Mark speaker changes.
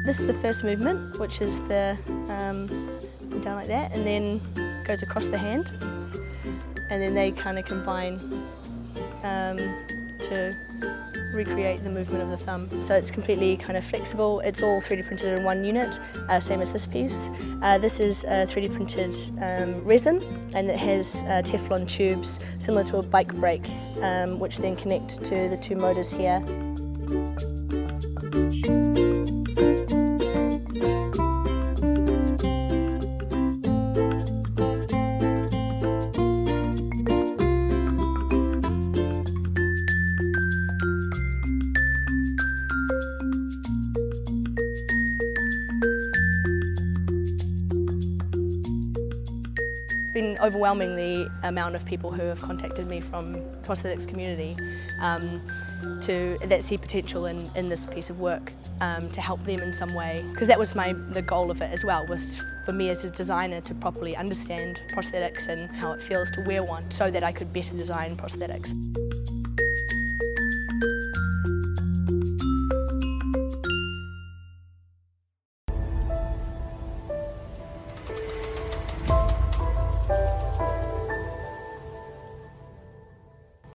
Speaker 1: This is the first movement, which is the down like that, and then goes across the hand, and then they kind of combine to recreate the movement of the thumb. So it's completely kind of flexible. It's all 3D printed in one unit, same as this piece. This is 3D printed resin, and it has Teflon tubes similar to a bike brake, which then connect to the two motors here. It's been overwhelming the amount of people who have contacted me from the prosthetics community that see potential in this piece of work to help them in some way. Because that was the goal of it as well, was for me as a designer to properly understand prosthetics and how it feels to wear one so that I could better design prosthetics.